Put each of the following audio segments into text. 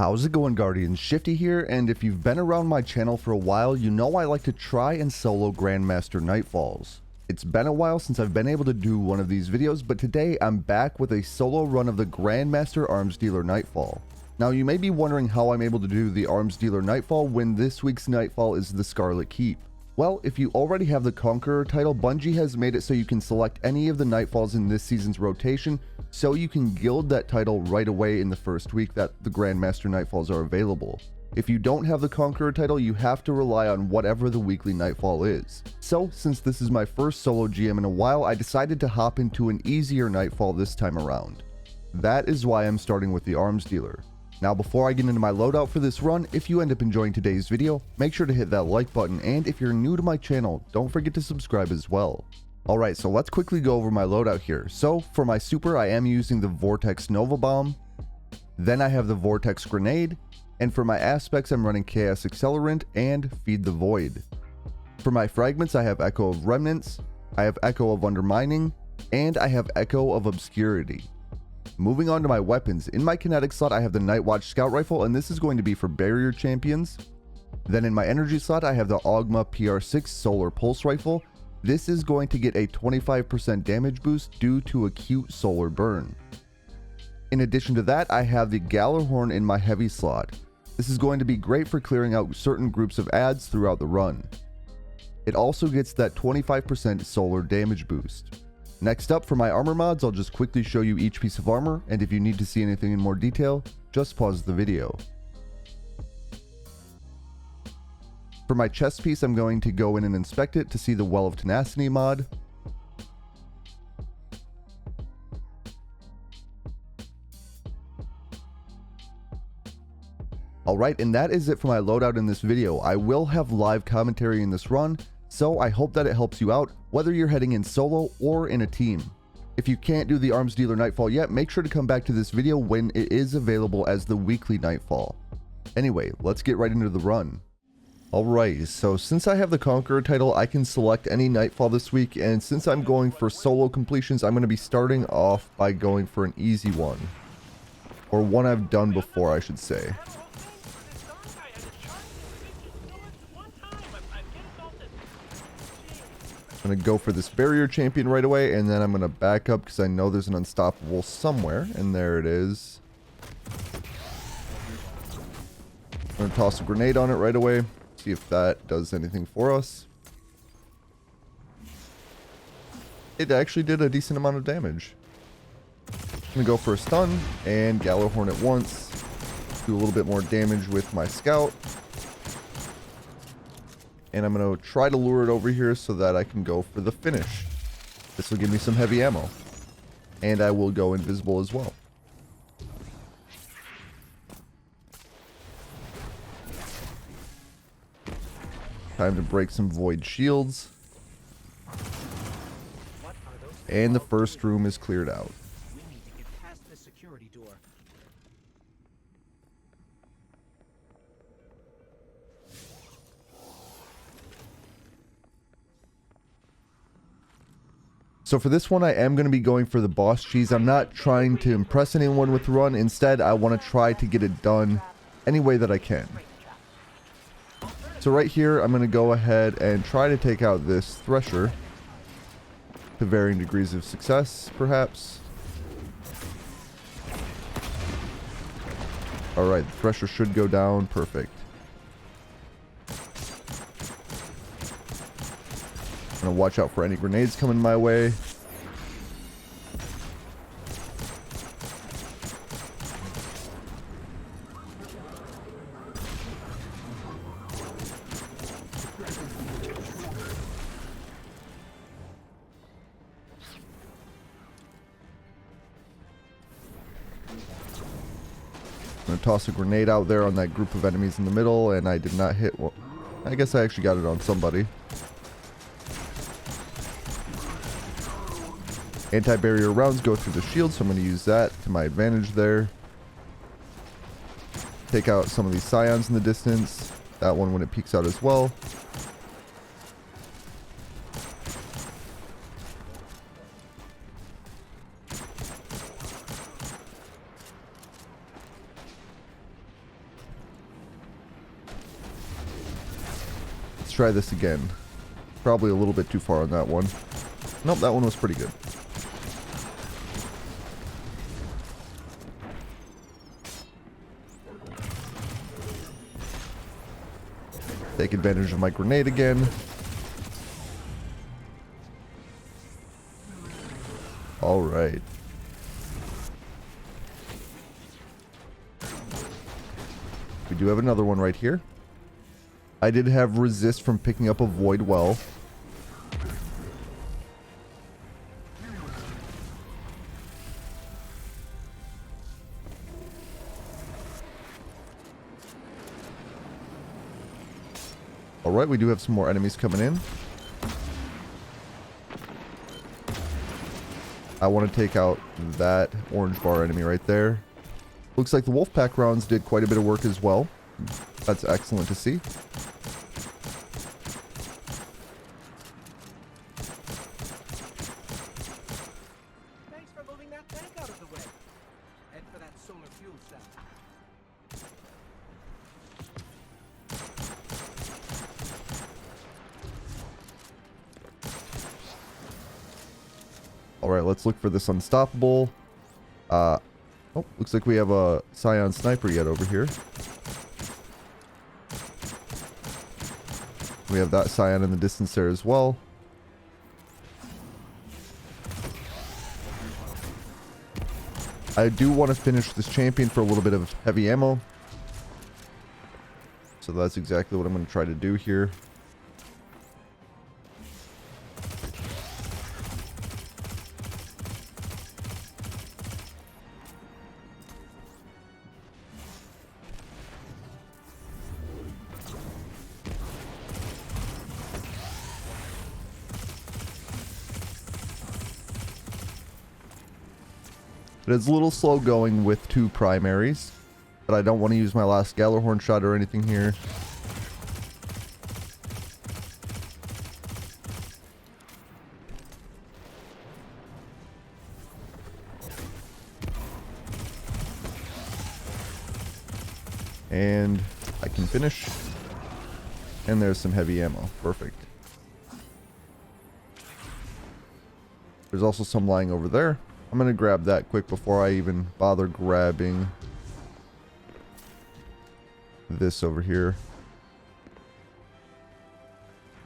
How's it going, Guardians? Shifty here, and if you've been around my channel for a while, you know I like to try and solo Grandmaster Nightfalls. It's been a while since I've been able to do one of these videos, but today I'm back with a solo run of the Grandmaster Arms Dealer Nightfall. Now you may be wondering how I'm able to do the Arms Dealer Nightfall when this week's Nightfall is the Scarlet Keep. Well, if you already have the Conqueror title, Bungie has made it so you can select any of the Nightfalls in this season's rotation, so you can guild that title right away in the first week that the Grandmaster Nightfalls are available. If you don't have the Conqueror title, you have to rely on whatever the weekly Nightfall is. So, since this is my first solo GM in a while, I decided to hop into an easier Nightfall this time around. That is why I'm starting with the Arms Dealer. Now before I get into my loadout for this run, if you end up enjoying today's video, make sure to hit that like button, and if you're new to my channel, don't forget to subscribe as well. Alright, so let's quickly go over my loadout here. So for my super, I am using the Vortex Nova Bomb, then I have the Vortex Grenade, and for my aspects I'm running Chaos Accelerant and Feed the Void. For my fragments I have Echo of Remnants, I have Echo of Undermining, and I have Echo of Obscurity. Moving on to my weapons, in my kinetic slot I have the Nightwatch Scout Rifle, and this is going to be for barrier champions. Then in my energy slot I have the Ogma PR6 Solar Pulse Rifle. This is going to get a 25% damage boost due to acute solar burn. In addition to that, I have the Gjallarhorn in my heavy slot. This is going to be great for clearing out certain groups of adds throughout the run. It also gets that 25% solar damage boost. Next up, for my armor mods, I'll just quickly show you each piece of armor, and if you need to see anything in more detail, just pause the video. For my chest piece, I'm going to go in and inspect it to see the Well of Tenacity mod. Alright, and that is it for my loadout in this video. I will have live commentary in this run, so I hope that it helps you out, whether you're heading in solo or in a team. If you can't do the Arms Dealer Nightfall yet, make sure to come back to this video when it is available as the weekly Nightfall. Anyway, let's get right into the run. Alright, so since I have the Conqueror title, I can select any Nightfall this week, and since I'm going for solo completions, I'm going to be starting off by going for an easy one. Or one I've done before, I should say. I'm going to go for this barrier champion right away, and then I'm going to back up because I know there's an unstoppable somewhere, and there it is. I'm going to toss a grenade on it right away, see if that does anything for us. It actually did a decent amount of damage. I'm going to go for a stun and Gjallarhorn at once, do a little bit more damage with my scout. And I'm going to try to lure it over here so that I can go for the finish. This will give me some heavy ammo. And I will go invisible as well. Time to break some void shields. And the first room is cleared out. We need to get past the security door. So for this one, I am going to be going for the boss cheese. I'm not trying to impress anyone with the run. Instead, I want to try to get it done any way that I can. So right here, I'm going to go ahead and try to take out this Thresher to varying degrees of success, perhaps. Alright, the Thresher should go down. Perfect. I'm going to watch out for any grenades coming my way. I'm going to toss a grenade out there on that group of enemies in the middle, and I did not hit one. I guess I actually got it on somebody. Anti-barrier rounds go through the shield, so I'm going to use that to my advantage there. Take out some of these scions in the distance. That one when it peeks out as well. let's try this again. Probably a little bit too far on that one. Nope, that one was pretty good. Take advantage of my grenade again. All right. We do have another one right here. I did have resist from picking up a void well. All right, we do have some more enemies coming in. I want to take out that orange bar enemy right there. Looks like the Wolfpack rounds did quite a bit of work as well. That's excellent to see. Thanks for moving that tank out of the way. Head for that solar fuel cell. Alright, let's look for this unstoppable. Oh, looks like we have a Scion sniper yet over here. We have that Scion in the distance there as well. I do want to finish this champion for a little bit of heavy ammo. So that's exactly what I'm going to try to do here. It is a little slow going with 2 primaries, but I don't want to use my last Gjallarhorn shot or anything here. And I can finish. And there's some heavy ammo. Perfect. There's also some lying over there. I'm going to grab that quick before I even bother grabbing this over here.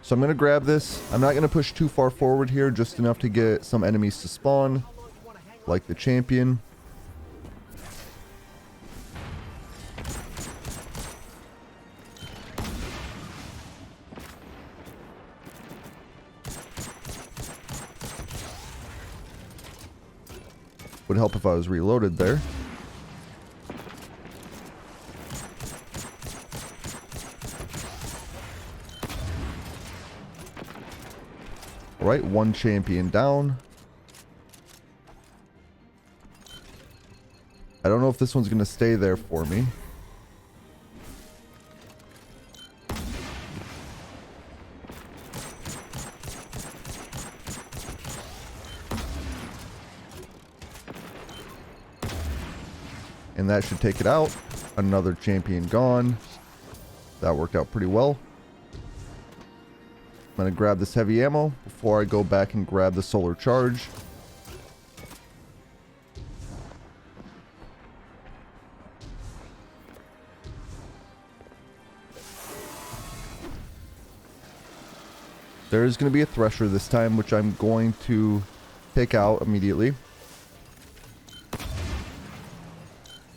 So I'm going to grab this. I'm not going to push too far forward here, just enough to get some enemies to spawn, like the champion. Would help if I was reloaded there. Alright, 1 champion down. I don't know if this one's going to stay there for me. And that should take it out. Another champion gone. That worked out pretty well. I'm going to grab this heavy ammo before I go back and grab the solar charge. There is going to be a Thresher this time, which I'm going to take out immediately.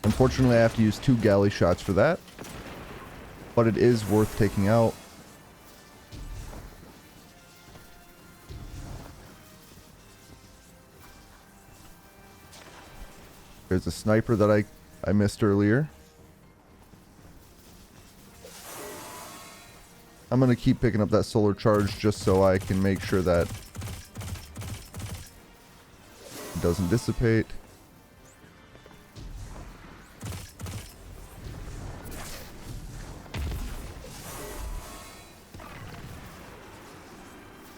Unfortunately, I have to use 2 galley shots for that, but it is worth taking out. There's a sniper that I missed earlier. I'm going to keep picking up that solar charge just so I can make sure that it doesn't dissipate.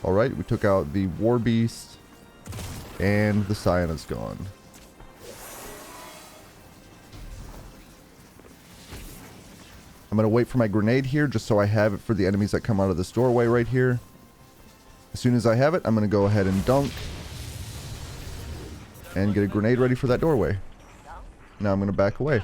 Alright, we took out the War Beast, and the Scion is gone. I'm going to wait for my grenade here just so I have it for the enemies that come out of this doorway right here. As soon as I have it, I'm going to go ahead and dunk. And get a grenade ready for that doorway. Now I'm going to back away.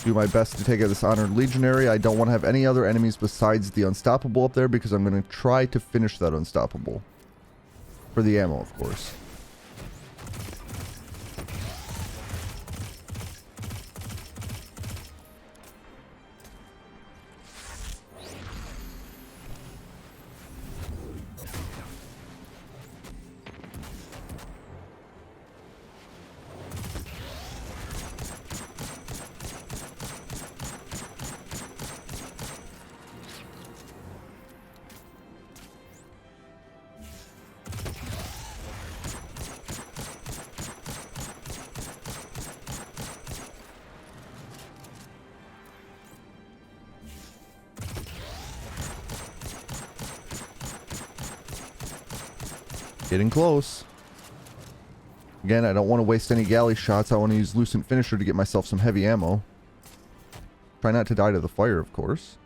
Do my best to take out this Honored Legionary. I don't want to have any other enemies besides the Unstoppable up there because I'm going to try to finish that Unstoppable. For the ammo, of course. Getting close. Again, I don't want to waste any galley shots. I want to use Lucent Finisher to get myself some heavy ammo. Try not to die to the fire, of course.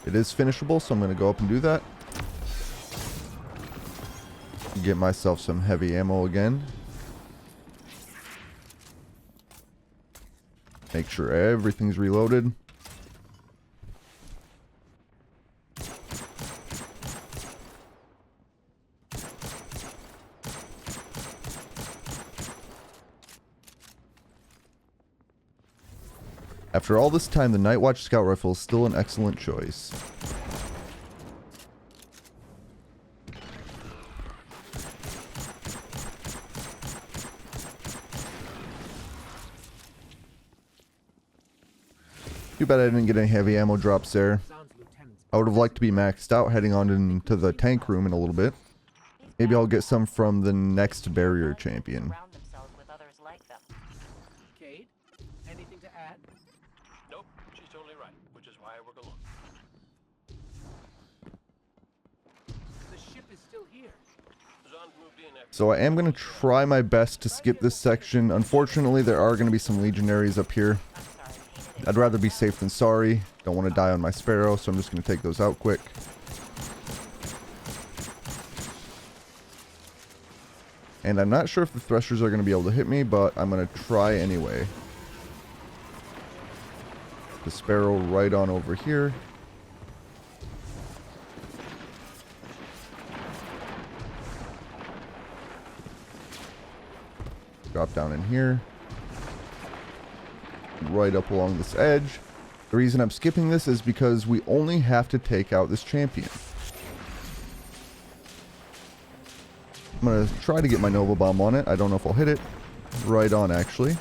It is finishable, so I'm going to go up and do that. Get myself some heavy ammo again. Make sure everything's reloaded. After all this time, the Night Watch Scout Rifle is still an excellent choice. Too bad I didn't get any heavy ammo drops there. I would have liked to be maxed out heading on into the tank room in a little bit. Maybe I'll get some from the next barrier champion. Cade, anything to add? Nope, she's totally right, which is why I work alone. The ship is still here. Zahn moved in after So I am going to try my best to skip this section. Unfortunately, there are going to be some legionaries up here. I'd rather be safe than sorry. Don't want to die on my Sparrow, so I'm just going to take those out quick. And I'm not sure if the Threshers are going to be able to hit me, but I'm going to try anyway. The Sparrow right on over here. Drop down in here. Right up along this edge. The reason I'm skipping this is because we only have to take out this champion. I'm going to try to get my Nova Bomb on it. I don't know if I'll hit it. Right on, actually.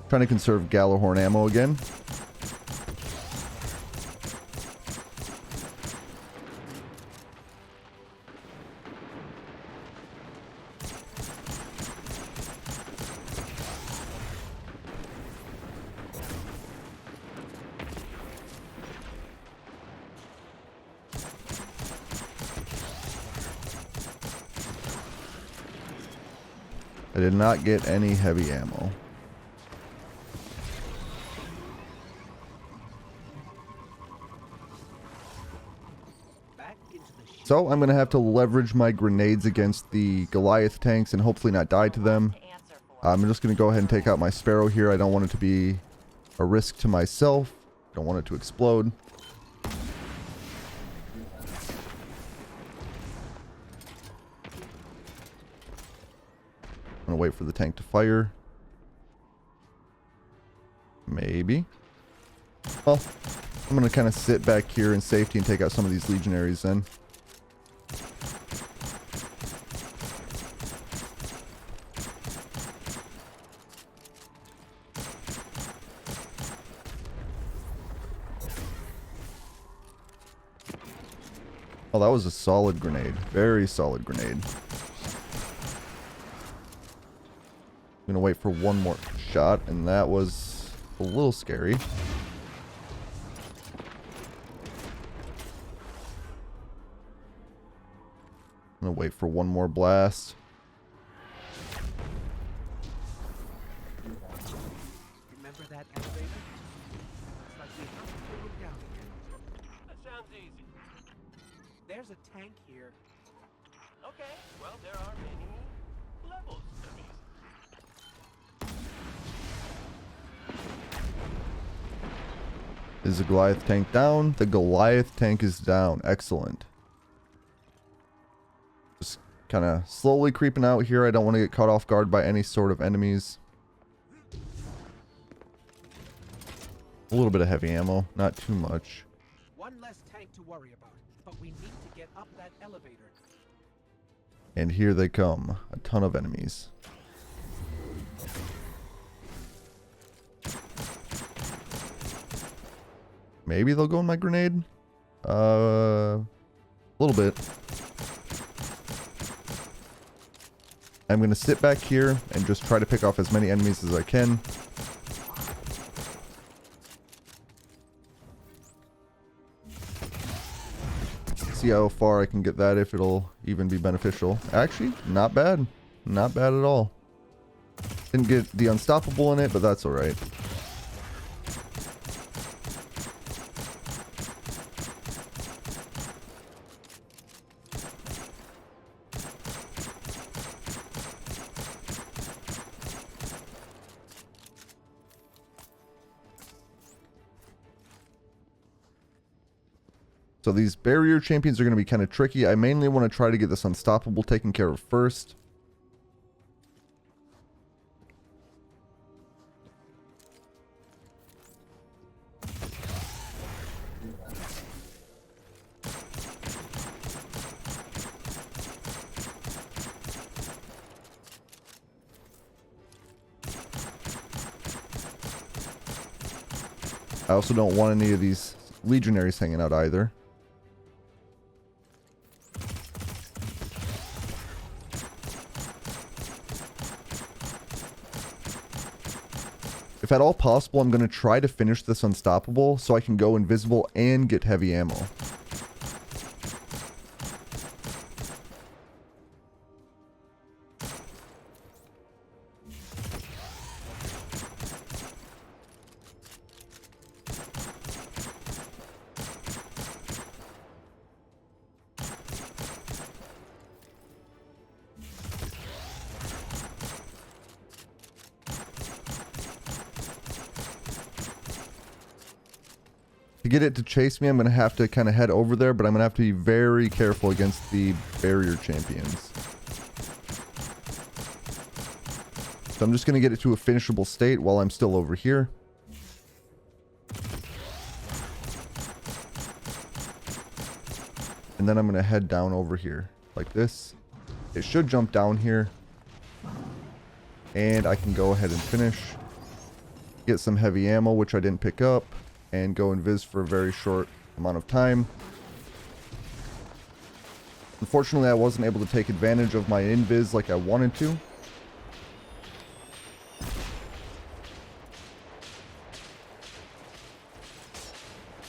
Trying to conserve Gjallarhorn ammo again. I did not get any heavy ammo. So I'm going to have to leverage my grenades against the Goliath tanks and hopefully not die to them. I'm just going to go ahead and take out my Sparrow here. I don't want it to be a risk to myself. Don't want it to explode. I'm going to wait for the tank to fire. Maybe. Well, I'm going to kind of sit back here in safety and take out some of these legionaries then. Oh, that was a solid grenade. Very solid grenade. I'm gonna wait for one more shot, and that was a little scary. I'm gonna wait for one more blast. Remember that elevator? Looks like we have to go down again. That sounds easy. There's a tank here. Okay, well, there are many levels of easy. Is the Goliath tank down? The Goliath tank is down. Excellent. Just kind of slowly creeping out here. I don't want to get caught off guard by any sort of enemies. A little bit of heavy ammo, not too much. One less tank to worry about, but we need to get up that elevator. And here they come. A ton of enemies. Maybe they'll go in my grenade? A little bit. I'm going to sit back here and just try to pick off as many enemies as I can. See how far I can get that, if it'll even be beneficial. Actually, not bad. Not bad at all. Didn't get the unstoppable in it, but that's alright. So these barrier champions are going to be kind of tricky. I mainly want to try to get this unstoppable taken care of first. I also don't want any of these legionaries hanging out either. If at all possible, I'm going to try to finish this unstoppable so I can go invisible and get heavy ammo. To get it to chase me, I'm going to have to kind of head over there, but I'm going to have to be very careful against the barrier champions. So I'm just going to get it to a finishable state while I'm still over here. And then I'm going to head down over here like this. It should jump down here. And I can go ahead and finish. Get some heavy ammo, which I didn't pick up. And go invis for a very short amount of time. Unfortunately, I wasn't able to take advantage of my invis like I wanted to.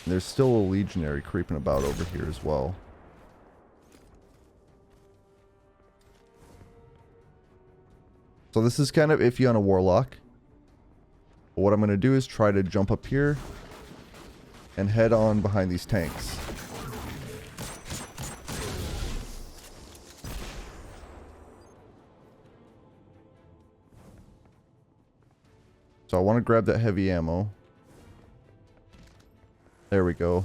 There's still a legionary creeping about over here as well. So this is kind of iffy on a warlock. But what I'm going to do is try to jump up here and head on behind these tanks. So I want to grab that heavy ammo. There we go.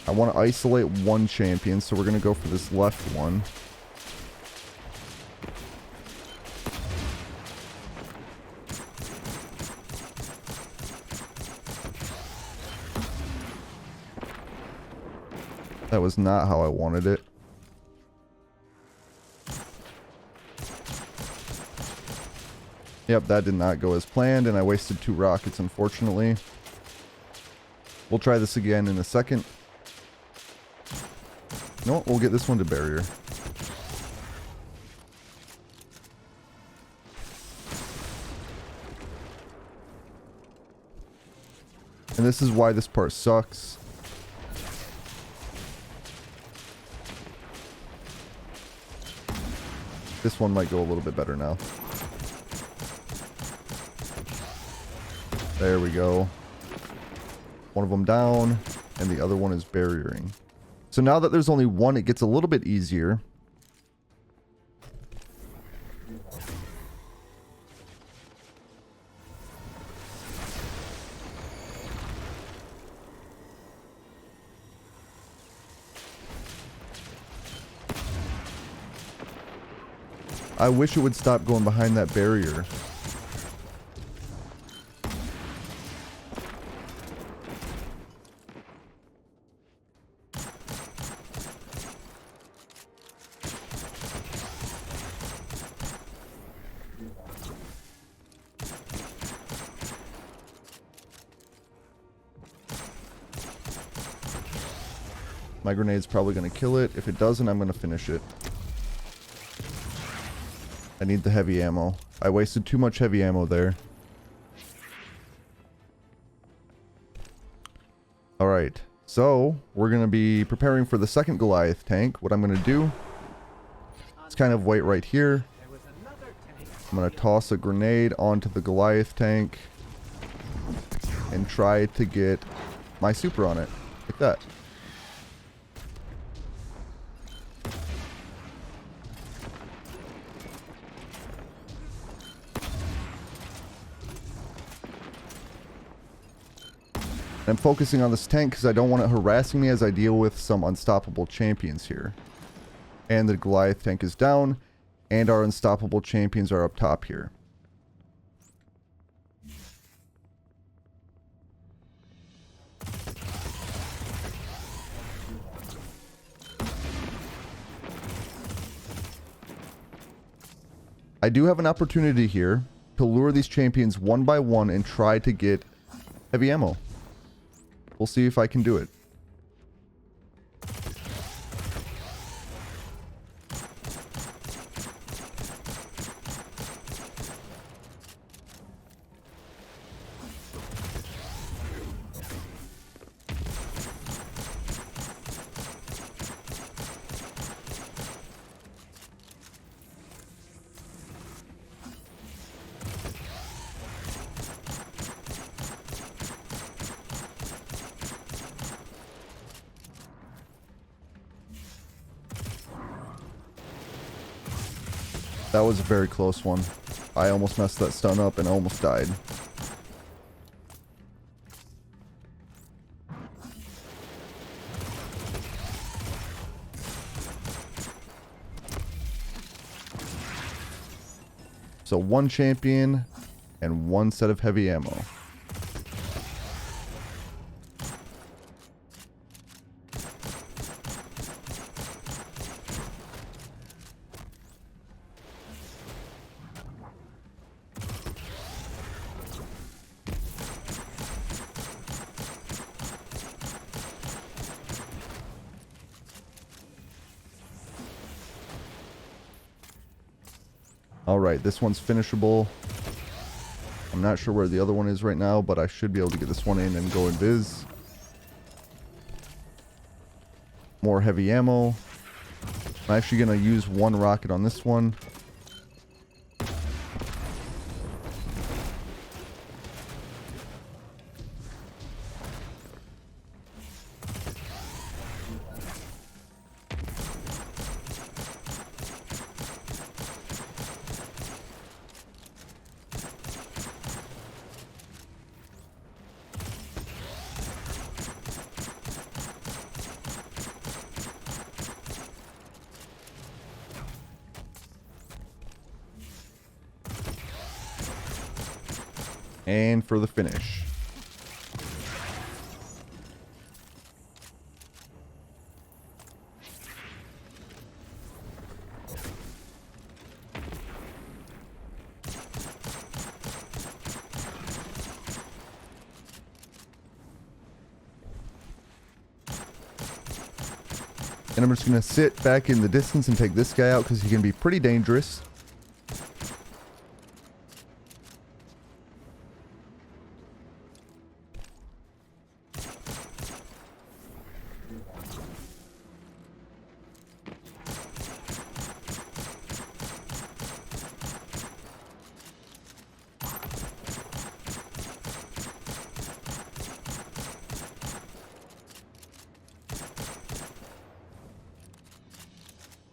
I want to isolate one champion, so we're going to go for this left one. That was not how I wanted it. Yep, that did not go as planned, and I wasted 2 rockets, unfortunately. We'll try this again in a second. No, we'll get this one to barrier. And this is why this part sucks. This one might go a little bit better now. There we go. One of them down, and the other one is barriering. So now that there's only one, it gets a little bit easier. I wish it would stop going behind that barrier. My grenade's probably going to kill it. If it doesn't, I'm going to finish it. I need the heavy ammo. I wasted too much heavy ammo there. Alright, so we're going to be preparing for the second Goliath tank. What I'm going to do is kind of wait right here. I'm going to toss a grenade onto the Goliath tank and try to get my super on it, like that. I'm focusing on this tank because I don't want it harassing me as I deal with some unstoppable champions here. And the Goliath tank is down, and our unstoppable champions are up top here. I do have an opportunity here to lure these champions one by one and try to get heavy ammo. We'll see if I can do it. That was a very close one. I almost messed that stun up and almost died. So one champion and one set of heavy ammo. Alright, this one's finishable. I'm not sure where the other one is right now, but I should be able to get this one in and go invis. More heavy ammo. I'm actually going to use one rocket on this one. And for the finish. And I'm just going to sit back in the distance and take this guy out because he can be pretty dangerous.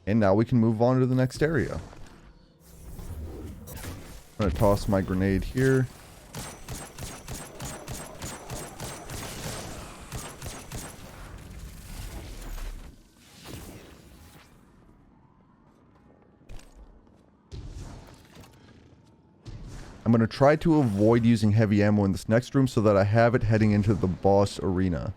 And now we can move on to the next area. I'm going to toss my grenade here. I'm going to try to avoid using heavy ammo in this next room so that I have it heading into the boss arena.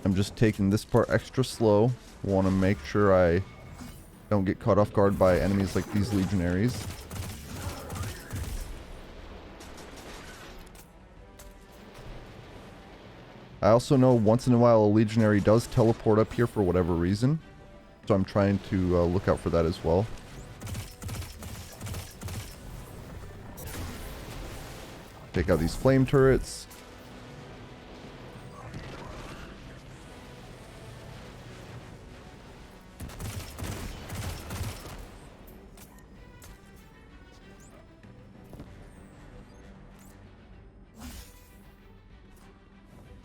I'm just taking this part extra slow. Want to make sure I don't get caught off guard by enemies like these legionaries. I also know once in a while a legionary does teleport up here for whatever reason. So I'm trying to look out for that as well. Take out these flame turrets.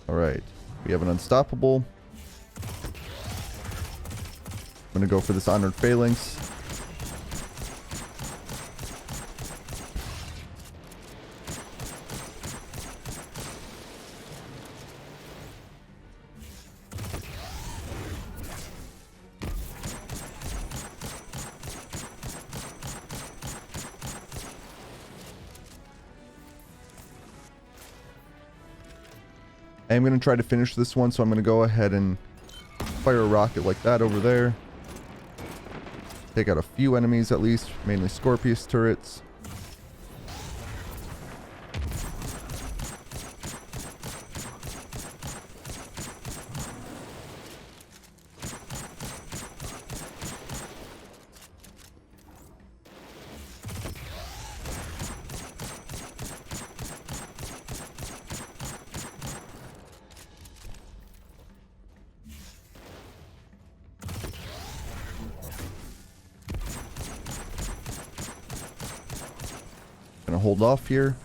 Alright, we have an unstoppable. I'm going to go for this honored phalanx. I am going to try to finish this one, so I'm going to go ahead and fire a rocket like that over there. Take out a few enemies at least, mainly Scorpius turrets. Gonna hold off here.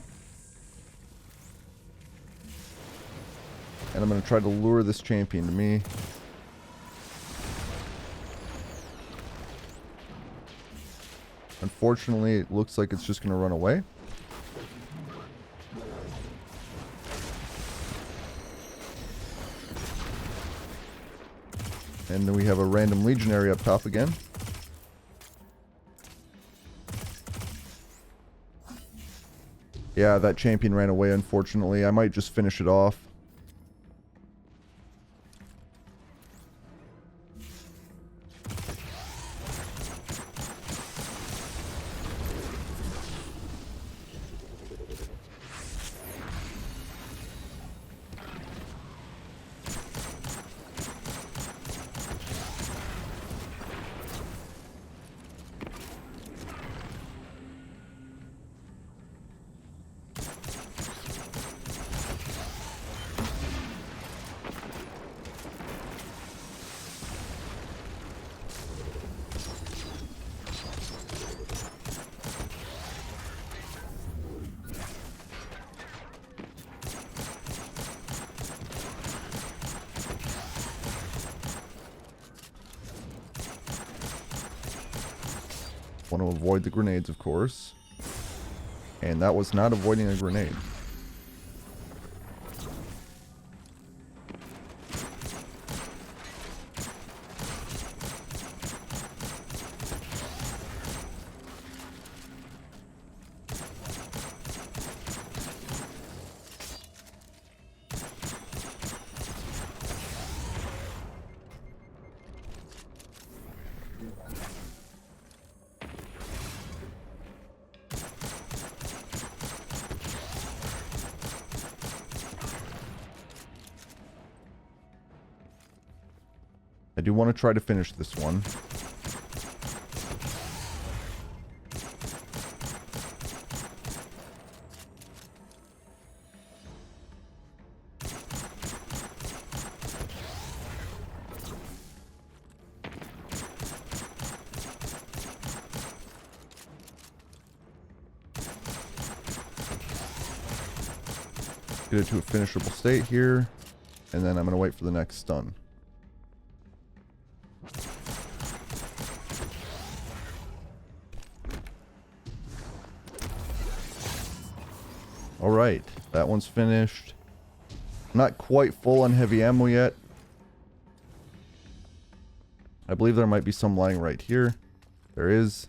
And I'm gonna try to lure this champion to me. Unfortunately, it looks like it's just gonna run away. And then we have a random legionary up top again. Yeah, that champion ran away, unfortunately. I might just finish it off. Want to avoid the grenades, of course. And that was not avoiding a grenade. I do want to try to finish this one. Get it to a finishable state here, and then I'm going to wait for the next stun. Alright, that one's finished. Not quite full on heavy ammo yet. I believe there might be some lying right here. There is.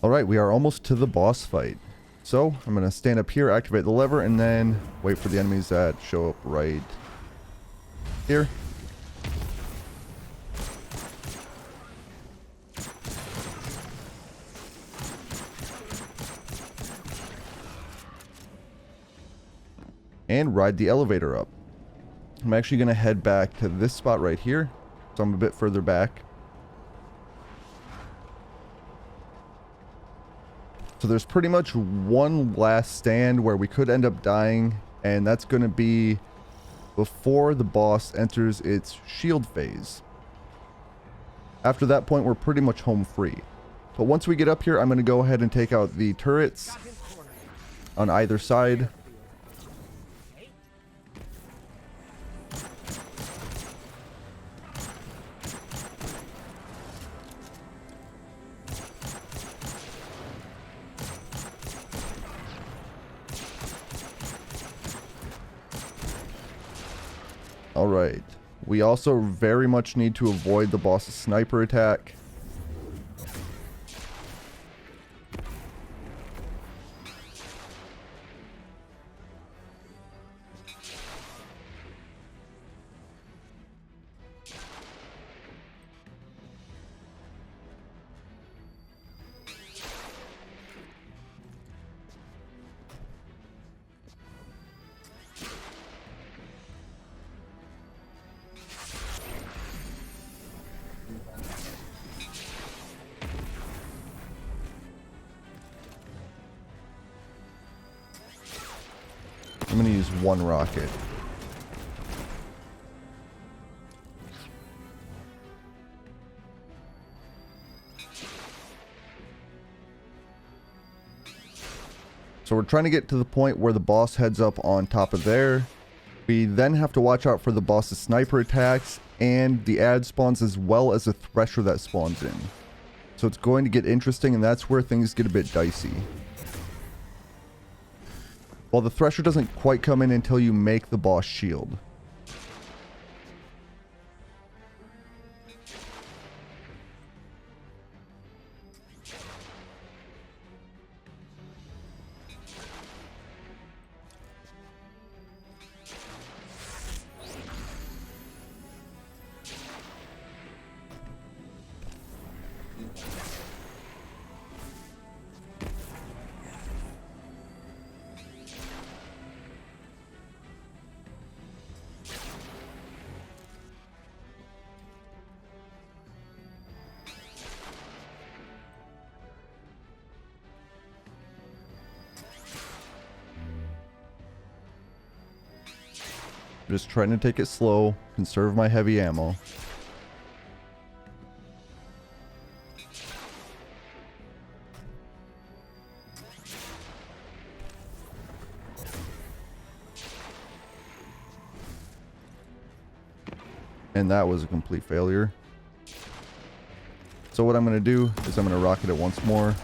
Alright, we are almost to the boss fight. So, I'm going to stand up here, activate the lever, and then wait for the enemies that show up right here. And ride the elevator up. I'm actually going to head back to this spot right here, so I'm a bit further back. So there's pretty much one last stand where we could end up dying, and that's going to be before the boss enters its shield phase. After that point, we're pretty much home free. But once we get up here, I'm going to go ahead and take out the turrets on either side. Alright, we also very much need to avoid the boss's sniper attack. I'm going to use one rocket. So we're trying to get to the point where the boss heads up on top of there. We then have to watch out for the boss's sniper attacks and the ad spawns, as well as a Thresher that spawns in. So it's going to get interesting, and that's where things get a bit dicey. Well, the Thresher doesn't quite come in until you make the boss shield. Just trying to take it slow, conserve my heavy ammo. And that was a complete failure. So what I'm going to do is I'm going to rocket it once more.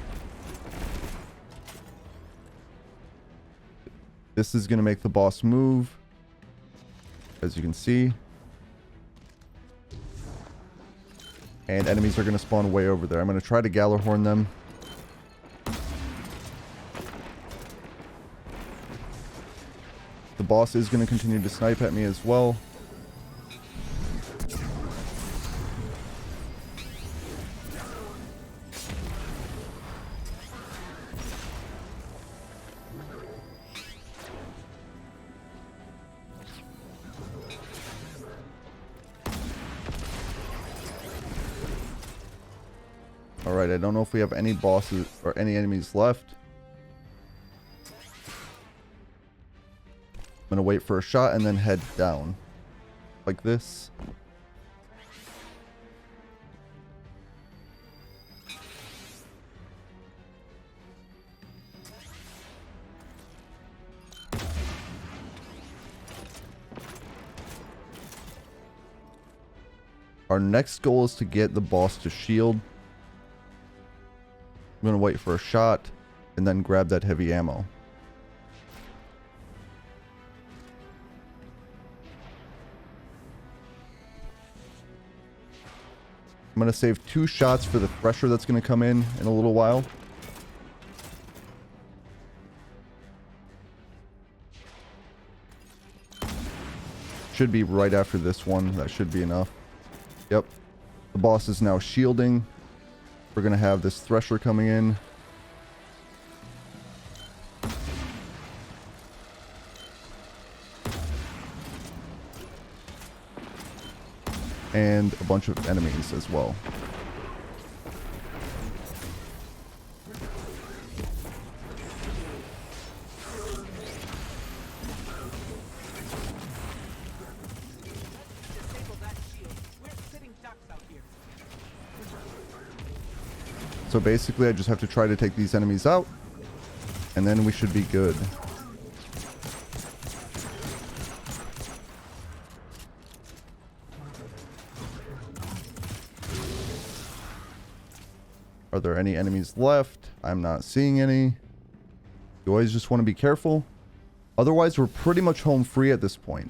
This is going to make the boss move, as you can see. And enemies are going to spawn way over there. I'm going to try to Gjallarhorn them. The boss is going to continue to snipe at me as well. Alright, I don't know if we have any bosses or any enemies left. I'm gonna wait for a shot and then head down. Like this. Our next goal is to get the boss to shield. I'm going to wait for a shot and then grab that heavy ammo. I'm going to save 2 shots for the Thresher that's going to come in a little while. Should be right after this one. That should be enough. Yep. The boss is now shielding. We're going to have this Thresher coming in. And a bunch of enemies as well. So basically, I just have to try to take these enemies out, and then we should be good. Are there any enemies left? I'm not seeing any. You always just want to be careful. Otherwise, we're pretty much home free at this point.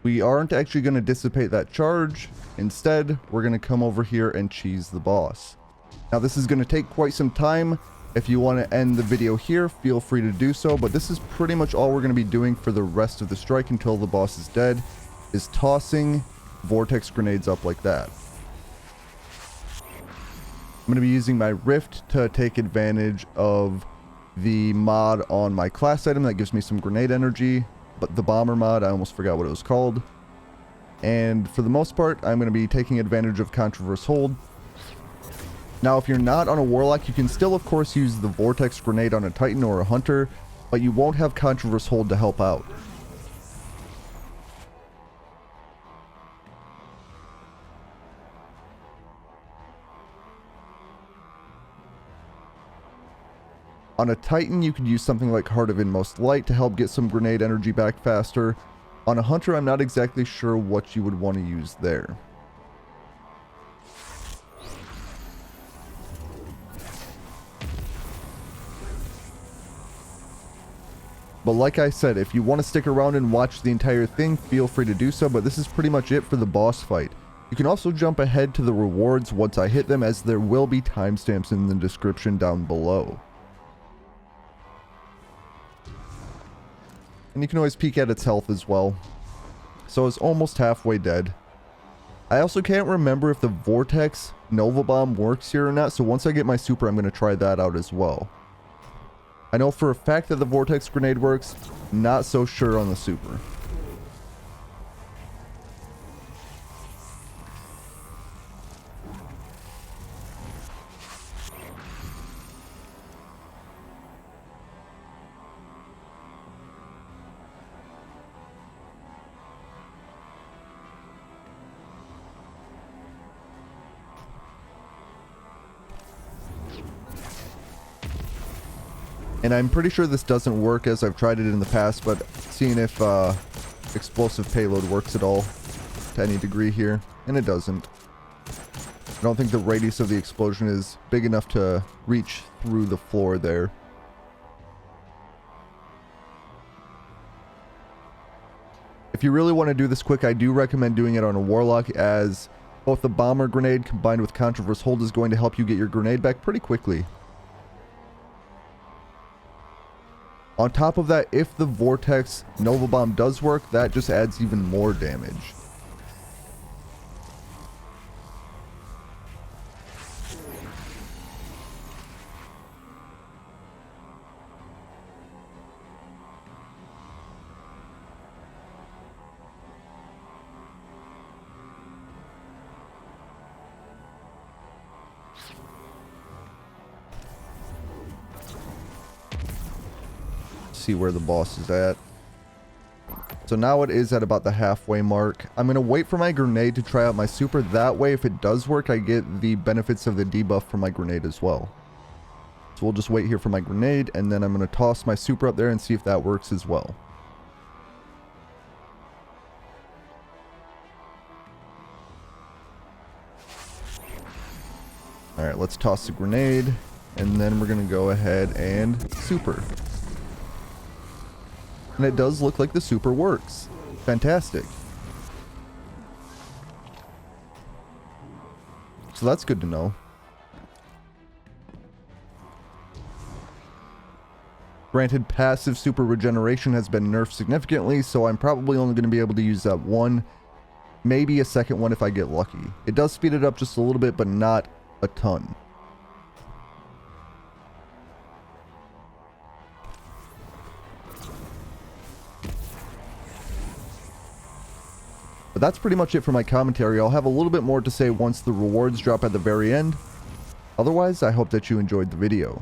We aren't actually going to dissipate that charge. Instead, we're going to come over here and cheese the boss. Now, this is going to take quite some time. If you want to end the video here, feel free to do so. But this is pretty much all we're going to be doing for the rest of the strike until the boss is dead, is tossing vortex grenades up like that. I'm going to be using my Rift to take advantage of the mod on my class item that gives me some grenade energy. But the bomber mod, I almost forgot what it was called. And for the most part, I'm going to be taking advantage of Controverse Hold. Now, if you're not on a Warlock, you can still, of course, use the Vortex Grenade on a Titan or a Hunter, but you won't have Controverse Hold to help out. On a Titan, you could use something like Heart of Inmost Light to help get some grenade energy back faster. On a Hunter, I'm not exactly sure what you would want to use there. But like I said, if you want to stick around and watch the entire thing, feel free to do so, but this is pretty much it for the boss fight. You can also jump ahead to the rewards once I hit them, as there will be timestamps in the description down below. And you can always peek at its health as well. So it's almost halfway dead. I also can't remember if the Vortex Nova Bomb works here or not, so once I get my super, I'm going to try that out as well. I know for a fact that the Vortex Grenade works, not so sure on the super. And I'm pretty sure this doesn't work as I've tried it in the past, but seeing if explosive payload works at all to any degree here, and it doesn't. I don't think the radius of the explosion is big enough to reach through the floor there. If you really want to do this quick, I do recommend doing it on a Warlock, as both the Bomber Grenade combined with Controverse Hold is going to help you get your grenade back pretty quickly. On top of that, if the Vortex Nova Bomb does work, that just adds even more damage. See where the boss is at. So now it is at about the halfway mark. I'm going to wait for my grenade to try out my super. That way, if it does work, I get the benefits of the debuff from my grenade as well. So we'll just wait here for my grenade, and then I'm going to toss my super up there and see if that works as well. Alright, let's toss the grenade, and then we're going to go ahead and super. And it does look like the super works. Fantastic. So that's good to know. Granted, passive super regeneration has been nerfed significantly, so I'm probably only going to be able to use that one, maybe a second one if I get lucky. It does speed it up just a little bit, but not a ton. But that's pretty much it for my commentary. I'll have a little bit more to say once the rewards drop at the very end. Otherwise, I hope that you enjoyed the video.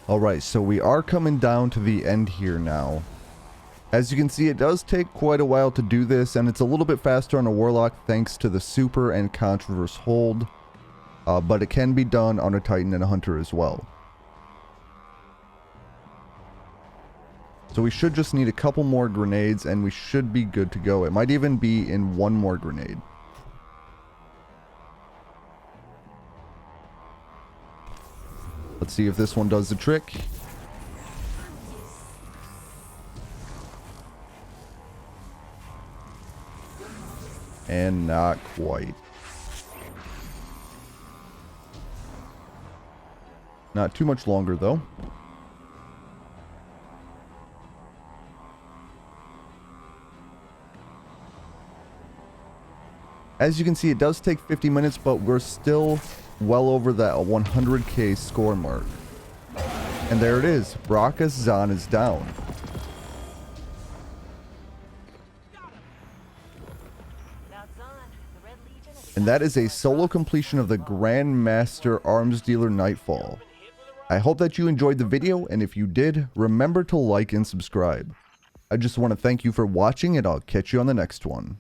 Alright, so we are coming down to the end here now. As you can see, it does take quite a while to do this, and it's a little bit faster on a Warlock thanks to the Super and Controverse hold. But it can be done on a Titan and a Hunter as well. So we should just need a couple more grenades and we should be good to go. It might even be in one more grenade. Let's see if this one does the trick. And not quite. Not too much longer though. As you can see, it does take 50 minutes, but we're still well over that 100k score mark. And there it is. Bracca's Zahn is down. And that is a solo completion of the Grandmaster Arms Dealer Nightfall. I hope that you enjoyed the video, and if you did, remember to like and subscribe. I just want to thank you for watching, and I'll catch you on the next one.